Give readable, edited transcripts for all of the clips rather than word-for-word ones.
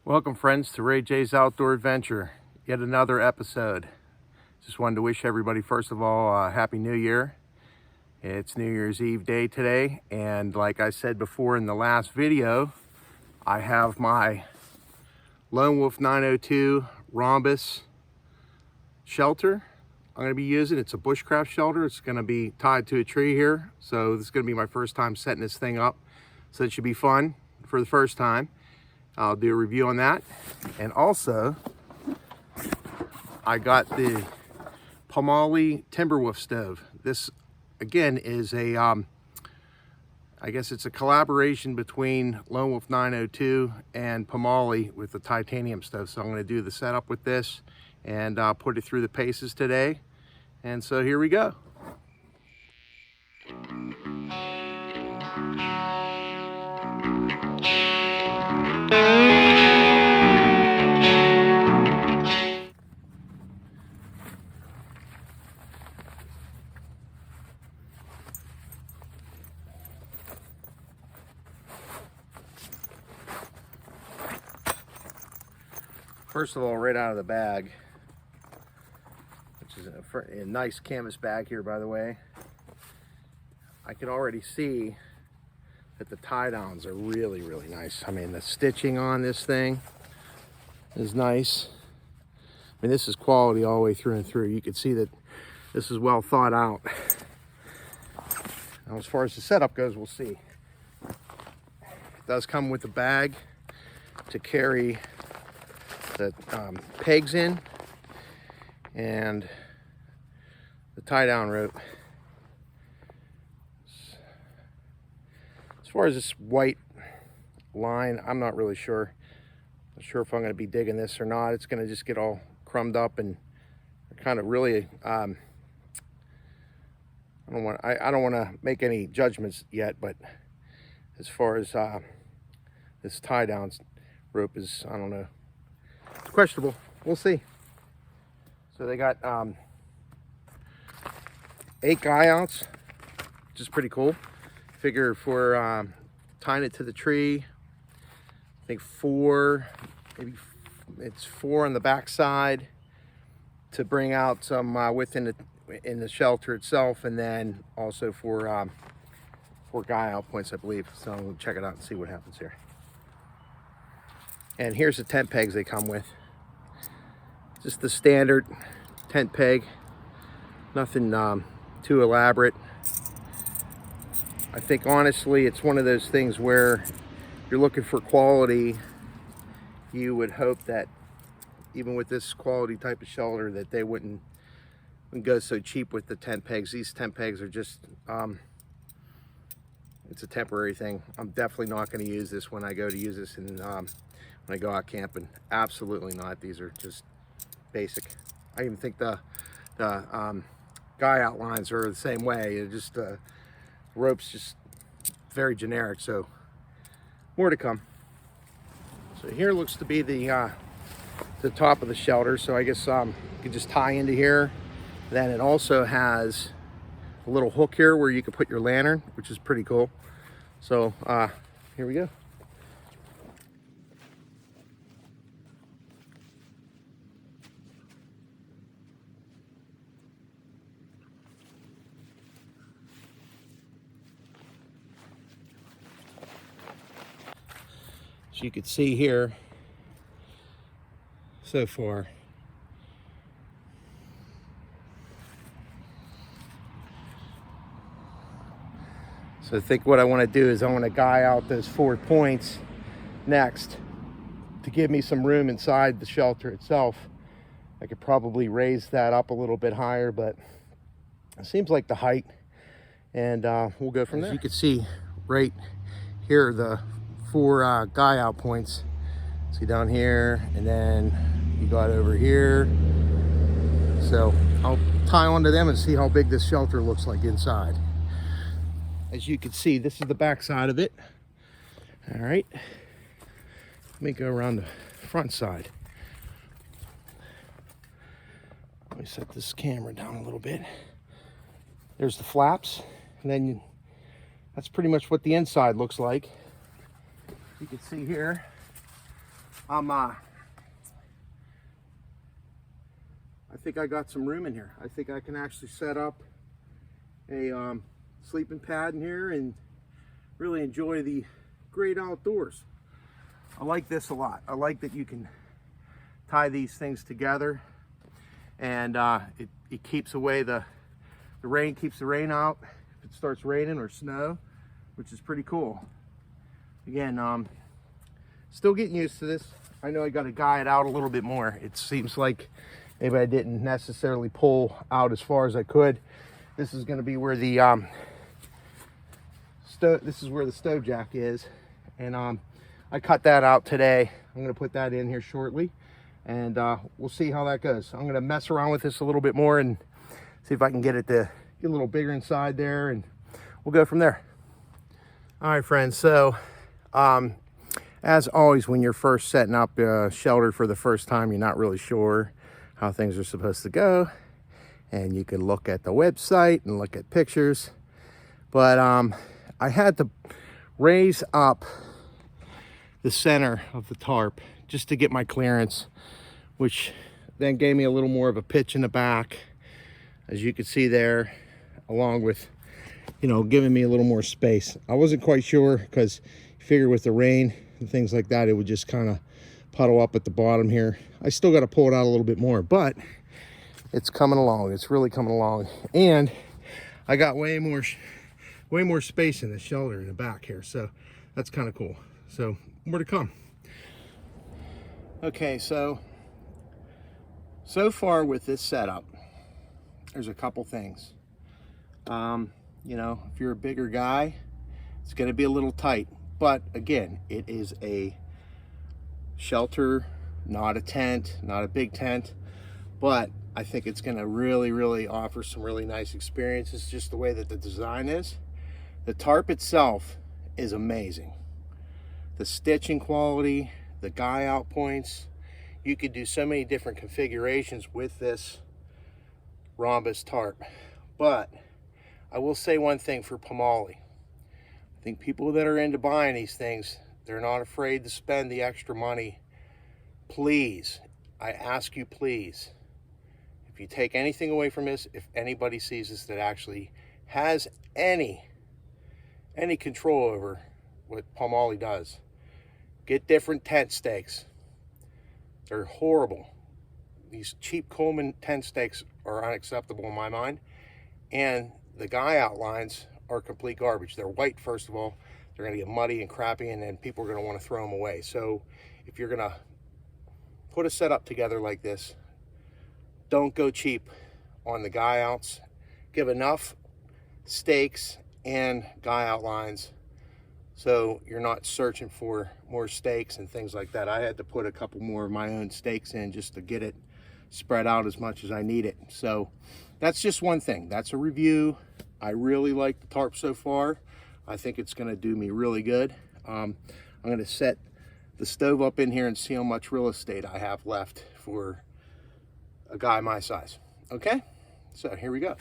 Welcome friends to Ray J's Outdoor Adventure, yet another episode. Just wanted to wish everybody first of all a Happy New Year. It's New Year's Eve day today, and like I said before in the last video, I have my Lone Wolf 902 Rhombus shelter I'm going to be using. It's a bushcraft shelter. It's going to be tied to a tree here, so this is going to be my first time setting this thing up, so it should be fun for the first time. I'll do a review on that. And also, I got the Pomoly Timberwolf stove. This, again, is a, I guess it's a collaboration between Lone Wolf 902 and Pomoly with the titanium stove. So I'm going to do the setup with this and put it through the paces today. And so here we go. First of all, right out of the bag, which is a nice canvas bag here, by the way, I can already see that the tie downs are really, really nice. I mean, the stitching on this thing is nice. I mean, this is quality all the way through and through. You can see that this is well thought out. Now, as far as the setup goes, we'll see. It does come with a bag to carry the pegs in and the tie down rope. As far as this white line, I'm not really sure. Not sure if I'm going to be digging this or not. It's going to just get all crumbed up and kind of really I don't want to make any judgments yet, but as far as this tie down rope is, I don't know. It's questionable. We'll see. So they got 8 guy outs, which is pretty cool. Figure for tying it to the tree, I think 4, maybe it's 4 on the back side to bring out some width in the shelter itself, and then also for 4 guy out points, I believe. So we'll check it out and see what happens here. And here's the tent pegs they come with. Just the standard tent peg, nothing too elaborate. I think honestly it's one of those things where you're looking for quality. You would hope that even with this quality type of shelter that they wouldn't go so cheap with the tent pegs. These tent pegs are just it's a temporary thing. I'm definitely not going to use this when I go to use this in when I go out camping. Absolutely not. These are just basic. I even think the guy outlines are the same way. It just ropes just very generic. So more to come. So here looks to be the top of the shelter. So I guess you could just tie into here. Then it also has a little hook here where you can put your lantern, which is pretty cool. So here we go. So you can see here so far, so I think what I want to do is I want to guy out those 4 points next to give me some room inside the shelter itself. I could probably raise that up a little bit higher, but it seems like the height, and we'll go from there. As you can see right here, the 4 guy out points. See down here, and then you got over here. So I'll tie onto them and see how big this shelter looks like inside. As you can see, this is the back side of it. All right, let me go around the front side. Let me set this camera down a little bit. There's the flaps, and then that's pretty much what the inside looks like. You can see here, I think I got some room in here. I think I can actually set up a sleeping pad in here and really enjoy the great outdoors. I like this a lot. I like that you can tie these things together, and it keeps away the rain, keeps the rain out if it starts raining or snow, which is pretty cool. Again, still getting used to this. I know I got to guy it out a little bit more. It seems like maybe I didn't necessarily pull out as far as I could. This is going to be where the this is where the stove jack is, and I cut that out today. I'm going to put that in here shortly, and we'll see how that goes. I'm going to mess around with this a little bit more and see if I can get it to get a little bigger inside there, and we'll go from there. All right, friends, so as always, when you're first setting up a shelter for the first time, you're not really sure how things are supposed to go, and you can look at the website and look at pictures, but I had to raise up the center of the tarp just to get my clearance, which then gave me a little more of a pitch in the back, as you can see there, along with, you know, giving me a little more space. I wasn't quite sure because you figure with the rain and things like that, it would just kind of puddle up at the bottom here. I still got to pull it out a little bit more, but it's coming along. It's really coming along, and I got way more space in the shelter in the back here, so that's kind of cool. So more to come. Okay, so far with this setup, there's a couple things. You know, if you're a bigger guy, it's going to be a little tight, but again, it is a shelter, not a tent, not a big tent, but I think it's going to really offer some really nice experiences, just the way that the design is. The tarp itself is amazing. The stitching quality, the guy out points, you could do so many different configurations with this Rhombus tarp. But I will say one thing for Pomoly. I think people that are into buying these things, they're not afraid to spend the extra money. Please, I ask you, please, if you take anything away from this, if anybody sees this that actually has any control over what Pomoly does, get different tent stakes. They're horrible. These cheap Coleman tent stakes are unacceptable in my mind, and the guy outlines are complete garbage. They're white, first of all. They're going to get muddy and crappy, and then people are going to want to throw them away. So if you're going to put a setup together like this, don't go cheap on the guy outs. Give enough stakes and guy outlines so you're not searching for more stakes and things like that. I had to put a couple more of my own stakes in just to get it spread out as much as I need it. So that's just one thing. That's a review. I really like the tarp so far. I think it's going to do me really good. I'm going to set the stove up in here and see how much real estate I have left for a guy my size. Okay, so here we go.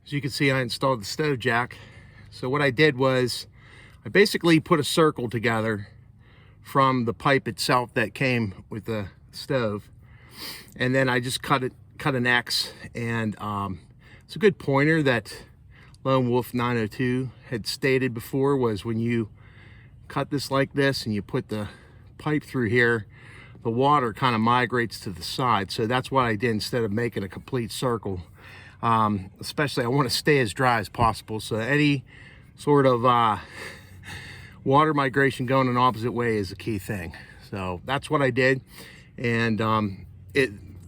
As you can see, I installed the stove jack. So what I did was I basically put a circle together from the pipe itself that came with the stove, and then I just cut an X, and it's a good pointer that Lone Wolf 902 had stated before, was when you cut this like this and you put the pipe through here, the water kind of migrates to the side. So that's what I did instead of making a complete circle. Especially I want to stay as dry as possible, so any sort of water migration going an opposite way is a key thing. So that's what I did, and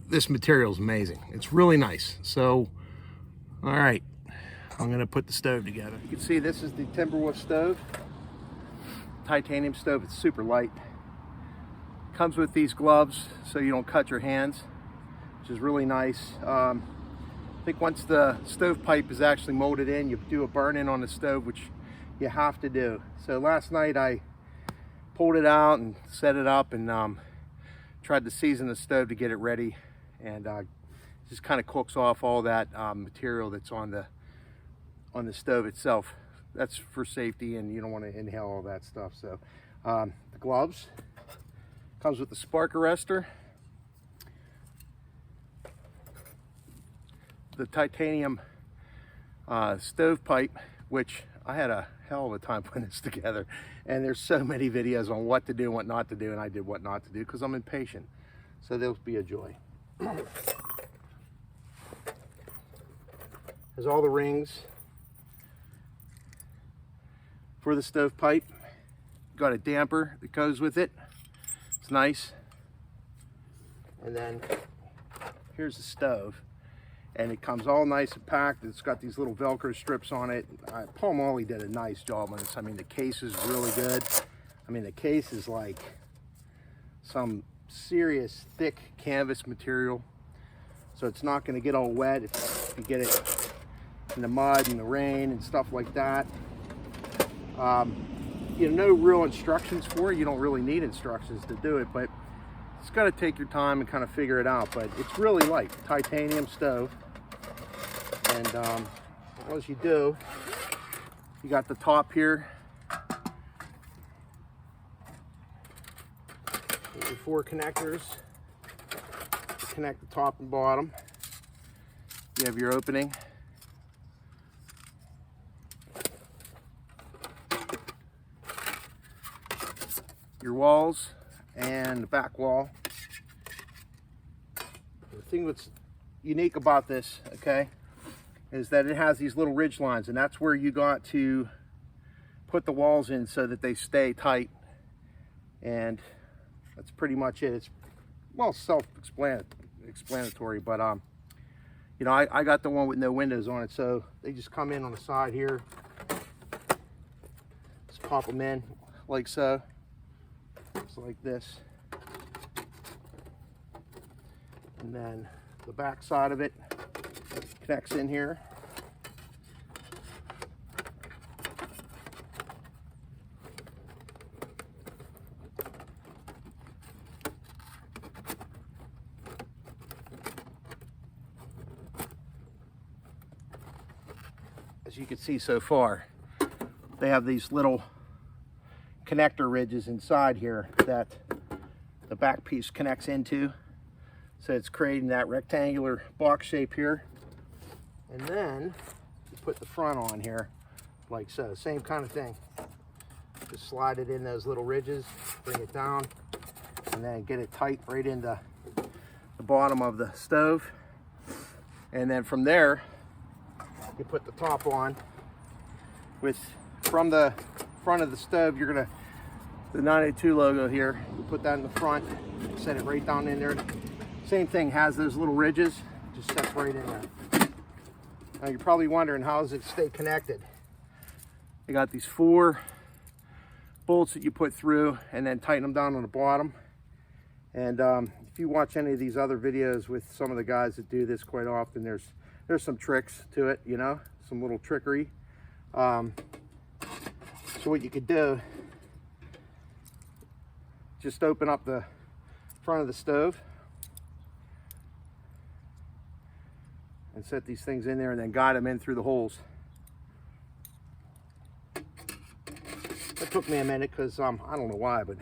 this material is amazing. It's really nice. So all right, I'm gonna put the stove together. You can see this is the Timberwolf stove, titanium stove. It's super light. Comes with these gloves so you don't cut your hands, which is really nice. I think once the stovepipe is actually molded in, you do a burn-in on the stove, which you have to do. So last night I pulled it out and set it up, and tried to season the stove to get it ready, and just kind of cooks off all that material that's on the stove itself. That's for safety, and you don't want to inhale all that stuff. So the gloves, Comes with the spark arrestor, the titanium stovepipe, which I had a hell of a time putting this together, and there's so many videos on what to do and what not to do, and I did what not to do because I'm impatient. So they'll be a joy. There's all the rings for the stovepipe. Got a damper that goes with it. It's nice. And then here's the stove, and it comes all nice and packed. It's got these little Velcro strips on it. Pomoly did a nice job on this. I mean, the case is really good. I mean, the case is like some serious thick canvas material, so it's not going to get all wet if you get it in the mud and the rain and stuff like that. You know, no real instructions for it. You don't really need instructions to do it, but it's got to take your time and kind of figure it out. But it's really light, titanium stove. And as you do, you got the top here, your 4 connectors to connect the top and bottom. You have your opening. Your walls and the back wall. The thing that's unique about this, okay, is that it has these little ridge lines, and that's where you got to put the walls in so that they stay tight. And that's pretty much it. It's, well, self-explanatory, but you know, I got the one with no windows on it, so they just come in on the side here. Just pop them in like so. Just like this. And then the back side of it connects in here. As you can see so far, they have these little connector ridges inside here that the back piece connects into, so it's creating that rectangular box shape here. And then you put the front on here like so, same kind of thing. Just slide it in those little ridges, bring it down, and then get it tight right into the bottom of the stove. And then from there you put the top on with, from the front of the stove, you're gonna, the 982 logo here, you put that in the front, set it right down in there. Same thing, has those little ridges, just sets right in there. Now you're probably wondering, how does it stay connected? You got these 4 bolts that you put through and then tighten them down on the bottom. And if you watch any of these other videos with some of the guys that do this quite often, there's some tricks to it, you know, some little trickery. So what you could do, just open up the front of the stove and set these things in there, and then guide them in through the holes. It took me a minute because I don't know why, but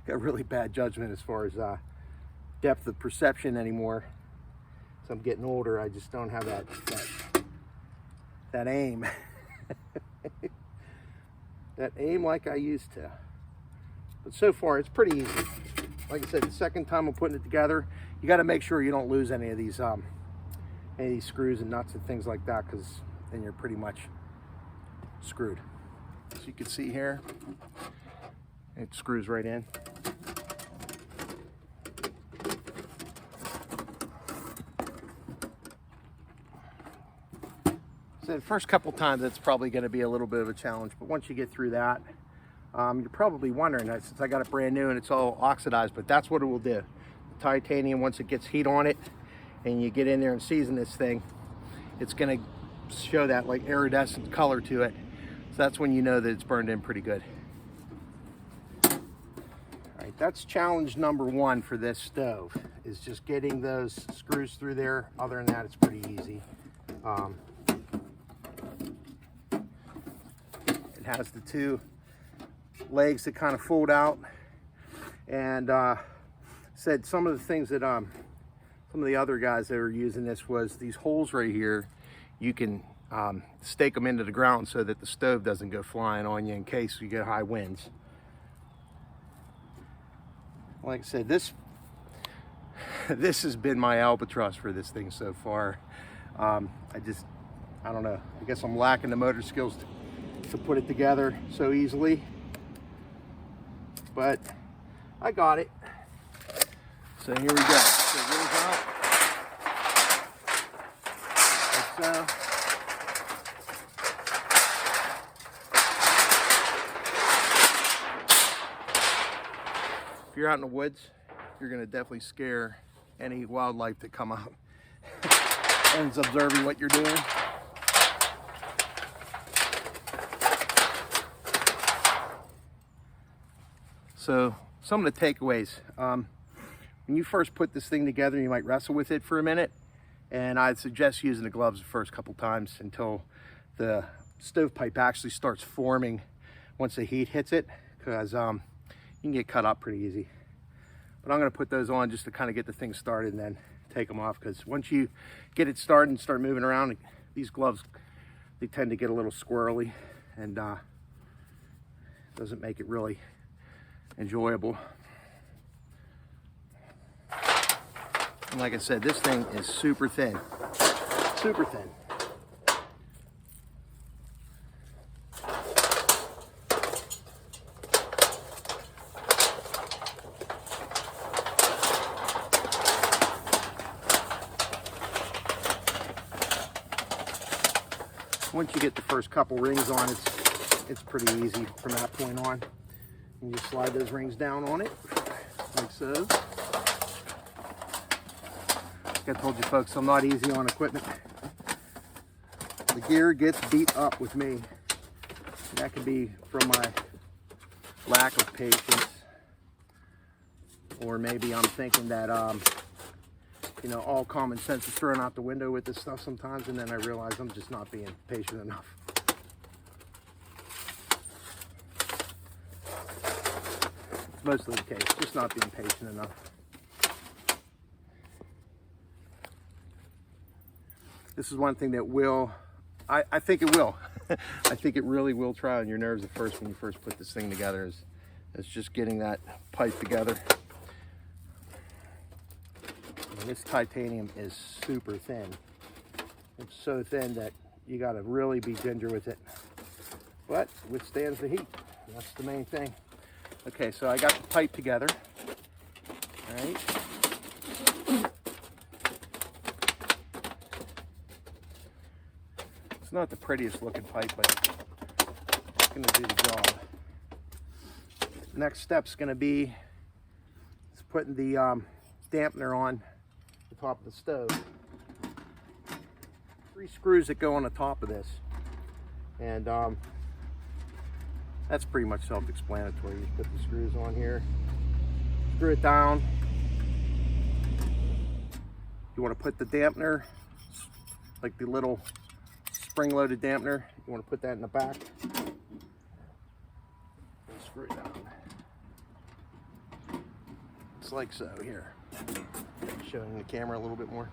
got really bad judgment as far as depth of perception anymore. As I'm getting older, I just don't have that aim. That aim like I used to. But so far it's pretty easy. Like I said, the second time I'm putting it together, you got to make sure you don't lose any of these screws and nuts and things like that, because then you're pretty much screwed. So you can see here, it screws right in. So the first couple times it's probably going to be a little bit of a challenge, but once you get through that, you're probably wondering, since I got it brand new and it's all oxidized, but that's what it will do. The titanium, once it gets heat on it and you get in there and season this thing, it's going to show that like iridescent color to it. So that's when you know that it's burned in pretty good. All right, that's challenge number 1 for this stove, is just getting those screws through there. Other than that, it's pretty easy. It has the 2 legs that kind of fold out, and said some of the things that some of the other guys that were using this was these holes right here. You can stake them into the ground so that the stove doesn't go flying on you in case you get high winds. Like I said, this has been my albatross for this thing so far. I don't know, I guess I'm lacking the motor skills to put it together so easily, but I got it. So here we go. So wheels out. Like so. If you're out in the woods, you're gonna definitely scare any wildlife that come out and is observing what you're doing. So some of the takeaways, when you first put this thing together, you might wrestle with it for a minute, and I'd suggest using the gloves the first couple times until the stovepipe actually starts forming once the heat hits it, because you can get cut up pretty easy. But I'm going to put those on just to kind of get the thing started and then take them off, because once you get it started and start moving around, these gloves, they tend to get a little squirrely, and doesn't make it really enjoyable. And like I said, this thing is super thin, super thin. Once you get the first couple rings on, it's pretty easy from that point on. You just slide those rings down on it, like so. Like I told you folks, I'm not easy on equipment. The gear gets beat up with me. That could be from my lack of patience, or maybe I'm thinking that you know, all common sense is thrown out the window with this stuff sometimes, and then I realize I'm just not being patient enough. Mostly the case, just not being patient enough. This is one thing that will, I think it will. I think it really will try on your nerves at first when you first put this thing together, is just getting that pipe together. And this titanium is super thin. It's so thin that you got to really be ginger with it, but it withstands the heat. That's the main thing. Okay, so I got the pipe together. All right. It's not the prettiest looking pipe, but it's going to do the job. Next step's going to be putting the dampener on the top of the stove. 3 screws that go on the top of this, and that's pretty much self-explanatory. You just put the screws on here, screw it down. You want to put the dampener, like the little spring-loaded dampener, you want to put that in the back and screw it down. It's like so here. Showing the camera a little bit more.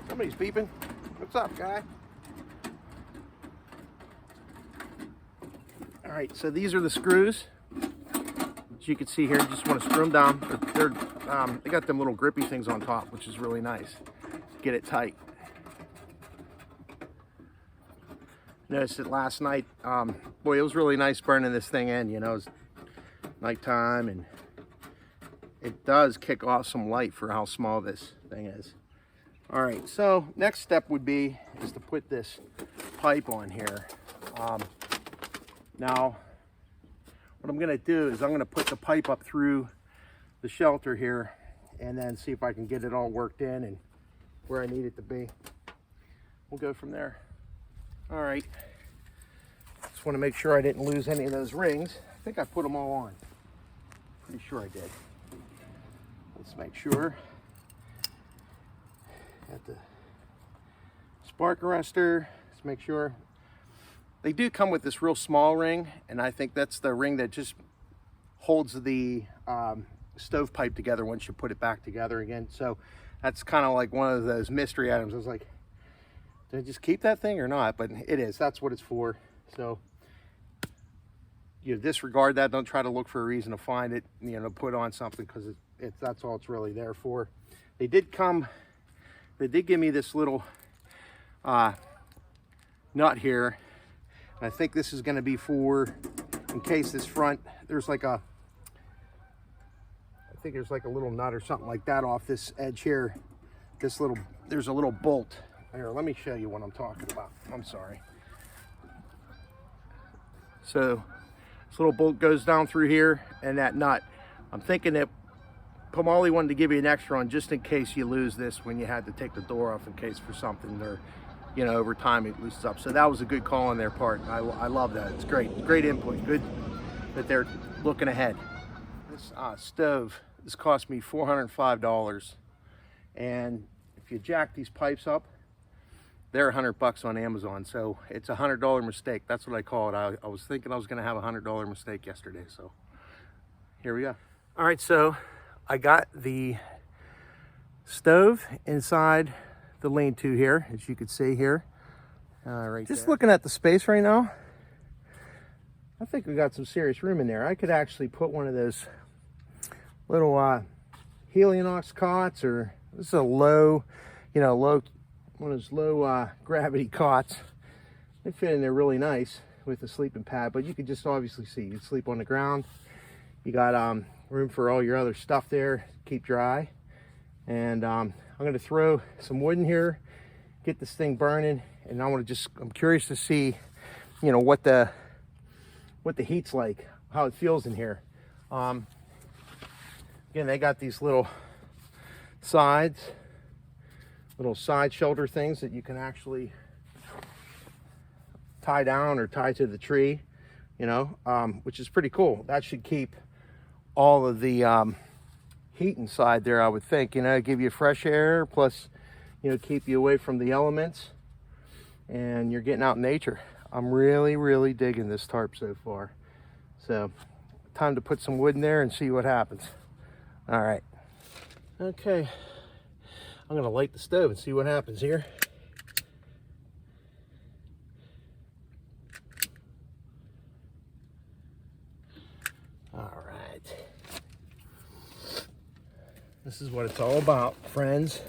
Somebody's beeping. What's up, guy? All right, so these are the screws. As you can see here, you just want to screw them down. But they got them little grippy things on top, which is really nice. Get it tight. Noticed it last night. Boy, it was really nice burning this thing in. You know, it's nighttime, and it does kick off some light for how small this thing is. All right, so next step would be is to put this pipe on here. Now, what I'm gonna do is I'm gonna put the pipe up through the shelter here, and then see if I can get it all worked in and where I need it to be. We'll go from there. All right, just want to make sure I didn't lose any of those rings. I think I put them all on. Pretty sure I did. Let's make sure. Have to Spark arrestor, let's make sure. They do come with this real small ring, and I think that's the ring that just holds the stovepipe together once you put it back together again. So that's kind of like one of those mystery items. I was like, did I just keep that thing or not? But it is, that's what it's for. So you disregard that. Don't try to look for a reason to find it, you know, put on something, because that's all it's really there for. They did give me this little nut here. I think this is going to be for, in case this front, there's like a, I think there's like a little nut or something like that off this edge here. There's a little bolt. Here, let me show you what I'm talking about. I'm sorry. So this little bolt goes down through here, and that nut, I'm thinking that Pomoly wanted to give you an extra one just in case you lose this when you had to take the door off, in case for something, or you know, over time it loosens up. So that was a good call on their part. I love that. It's great input. Good that they're looking ahead. This stove, this cost me $405, and if you jack these pipes up, they're $100 on Amazon. So it's a $100 mistake. That's what I call it. I was thinking I was going to have a $100 mistake yesterday. So here we go. All right, so I got the stove inside the lean-to here, as you can see here. Right just there. Looking at the space right now, I think we got some serious room in there. I could actually put one of those little Helionox cots, or this is a low, you know, one of those low gravity cots. They fit in there really nice with the sleeping pad, but you could just obviously see you sleep on the ground. You got room for all your other stuff there, keep dry. And I'm going to throw some wood in here, get this thing burning, and I'm curious to see, you know, what the heat's like, how it feels in here. Again, they got these little side shelter things that you can actually tie down or tie to the tree, you know, which is pretty cool. That should keep all of the heat inside there, I would think, you know, give you fresh air, plus, you know, keep you away from the elements, and you're getting out in nature. I'm really digging this tarp so far. So time to put some wood in there and see what happens. All right, okay, I'm gonna light the stove and see what happens here. All right. This is what it's all about, friends.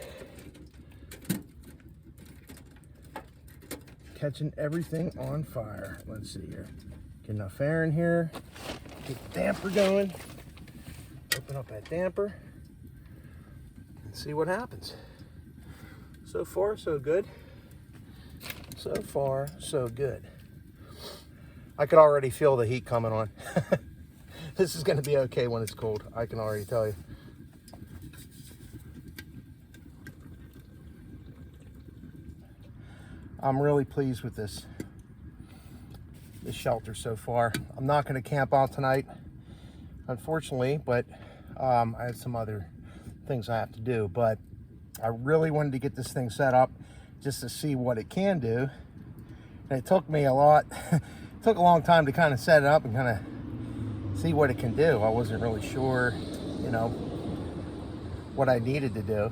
Catching everything on fire. Let's see here. Get enough air in here. Get the damper going. Open up that damper and see what happens. So far, so good. So far, so good. I could already feel the heat coming on. This is going to be okay when it's cold. I can already tell you. I'm really pleased with this shelter so far. I'm not going to camp out tonight, unfortunately, but I have some other things I have to do. But I really wanted to get this thing set up just to see what it can do. And it took me it took a long time to kind of set it up and kind of see what it can do. I wasn't really sure, you know, what I needed to do.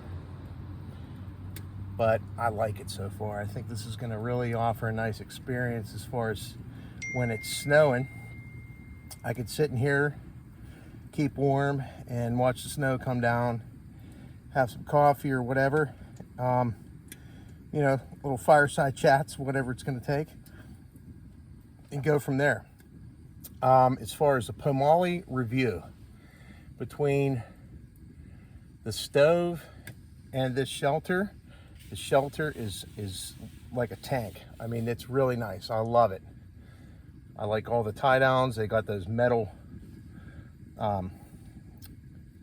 But I like it so far. I think this is going to really offer a nice experience as far as when it's snowing. I could sit in here, keep warm, and watch the snow come down, have some coffee or whatever. You know, little fireside chats, whatever it's going to take, and go from there. As far as the Pomoly review, between the stove and this shelter, the shelter is like a tank. I mean, it's really nice. I love it. I like all the tie downs. They got those metal, I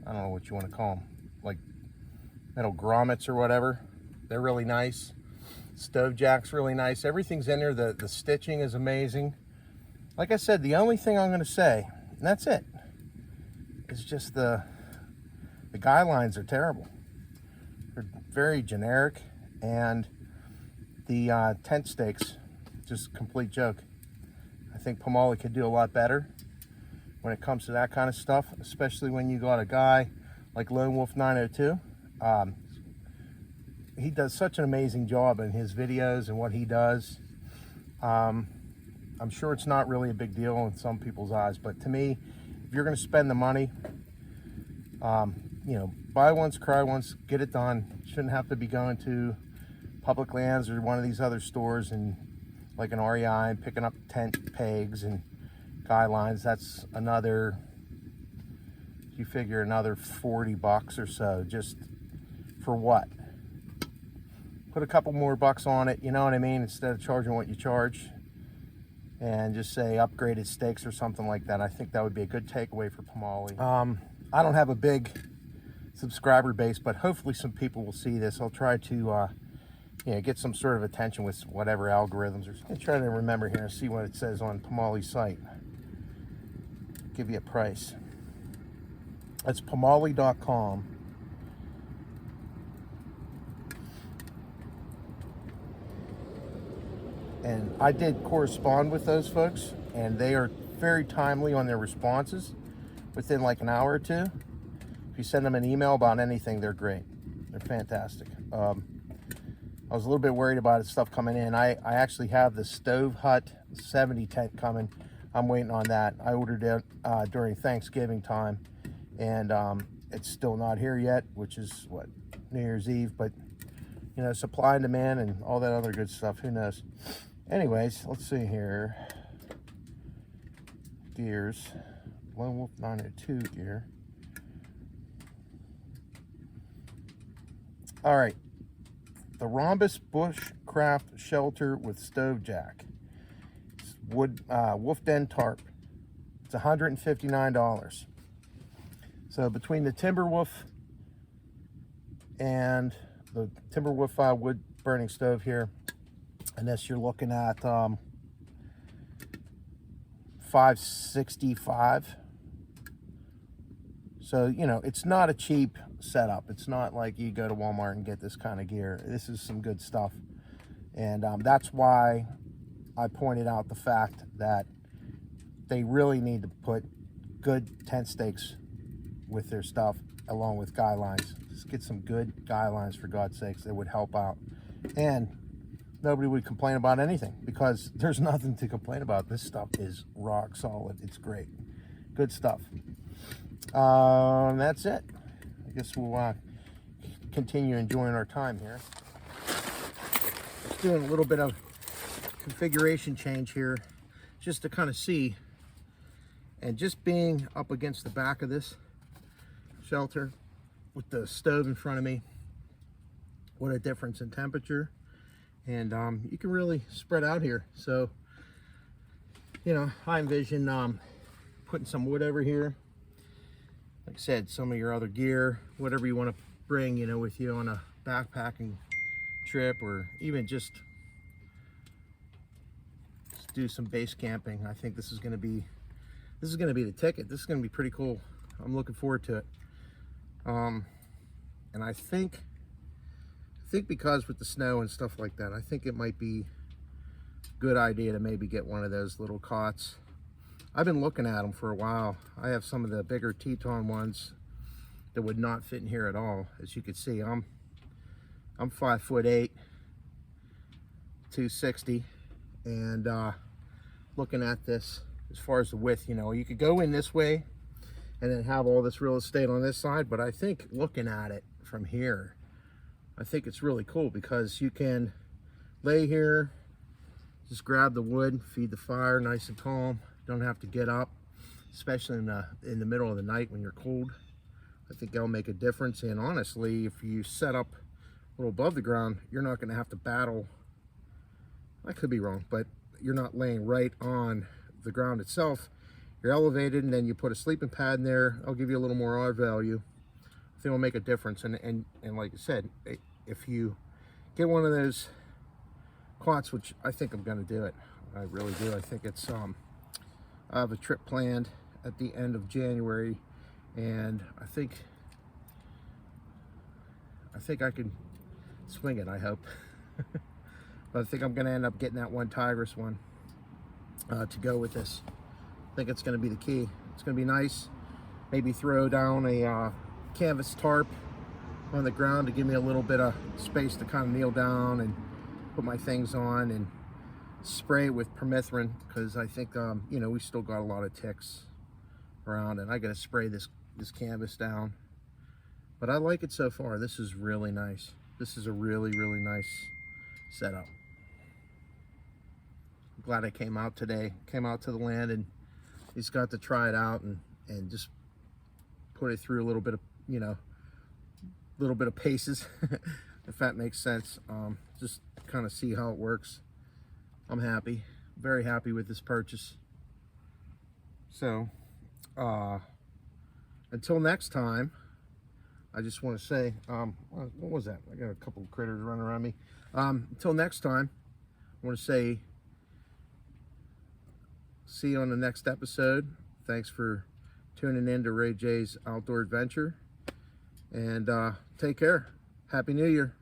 don't know what you want to call them, like metal grommets or whatever. They're really nice. Stove jack's really nice. Everything's in there. The stitching is amazing. Like I said, the only thing I'm going to say, and that's it, is just the guidelines are terrible. They're very generic, and the tent stakes, just complete joke. I think Pomoly could do a lot better when it comes to that kind of stuff, especially when you got a guy like Lone Wolf 902. He does such an amazing job in his videos and what he does. I'm sure it's not really a big deal in some people's eyes, but to me, if you're going to spend the money, you know, buy once, cry once, get it done. Shouldn't have to be going to Public Lands or one of these other stores and like an REI and picking up tent pegs and guy lines. That's another, you figure another 40 bucks or so, just for what? Put a couple more bucks on it, you know what I mean, instead of charging what you charge, and just say upgraded stakes or something like that. I think that would be a good takeaway for Pomoly. I don't have a big subscriber base, but hopefully some people will see this. I'll try to you know, get some sort of attention with whatever algorithms. I'm trying to remember here and see what it says on Pomoly's site. Give you a price. That's pomoly.com. And I did correspond with those folks, and they are very timely on their responses within like an hour or two. If you send them an email about anything, they're great. They're fantastic. I was a little bit worried about stuff coming in. I actually have the Stove Hut 70 tent coming. I'm waiting on that. I ordered it during Thanksgiving time, and it's still not here yet, which is what, New Year's Eve. But you know, supply and demand and all that other good stuff, who knows. Anyways, let's see here. Gears, Lone Wolf 902 gear. All right, the Rhombus Bushcraft Shelter with Stove Jack. It's wood, wolf den tarp. It's $159. So between the Timberwolf and the Timberwolf wood burning stove here, and this, you're looking at $565. So, you know, it's not a cheap setup. It's not like you go to Walmart and get this kind of gear. This is some good stuff. And that's why I pointed out the fact that they really need to put good tent stakes with their stuff along with guy lines. Just get some good guy lines, for God's sakes. That would help out. And nobody would complain about anything, because there's nothing to complain about. This stuff is rock solid. It's great. Good stuff. That's it. I guess we'll continue enjoying our time here. Just doing a little bit of configuration change here just to kind of see, and just being up against the back of this shelter with the stove in front of me, what a difference in temperature. And you can really spread out here. So, you know, I envision putting some wood over here. Like I said, some of your other gear, whatever you want to bring, you know, with you on a backpacking trip, or even just do some base camping. I think this is going to be the ticket. This is going to be pretty cool. I'm looking forward to it. And I think because with the snow and stuff like that, I think it might be a good idea to maybe get one of those little cots. I've been looking at them for a while. I have some of the bigger Teton ones that would not fit in here at all. As you can see, I'm 5'8", 260, and looking at this as far as the width, you know, you could go in this way and then have all this real estate on this side, but I think looking at it from here, I think it's really cool, because you can lay here, just grab the wood, feed the fire nice and calm. Don't have to get up, especially in the middle of the night when you're cold. I think that'll make a difference. And honestly, if you set up a little above the ground, you're not going to have to battle. I could be wrong, but you're not laying right on the ground itself. You're elevated, and then you put a sleeping pad in there. I'll give you a little more R value. I think it'll make a difference. And like I said, if you get one of those quads, which I think I'm going to do it, I really do. I think it's I have a trip planned at the end of January, and I think I can swing it, I hope. But I think I'm going to end up getting that one Tigress one to go with this. I think it's going to be the key. It's going to be nice. Maybe throw down a canvas tarp on the ground to give me a little bit of space to kind of kneel down and put my things on, and spray with permethrin, because I think you know, we still got a lot of ticks around, and I got to spray this canvas down. But I like it so far. This is really nice. This is a really nice setup. I'm glad I came out today, came out to the land, and just got to try it out and just put it through a little bit of, you know, little bit of paces, if that makes sense. Just kind of see how it works. I'm happy, very happy with this purchase. So until next time, I just want to say, what was that? I got a couple of critters running around me. Until next time, I want to say, see you on the next episode. Thanks for tuning in to Ray J's Outdoor Adventure. And take care. Happy New Year.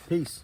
Peace.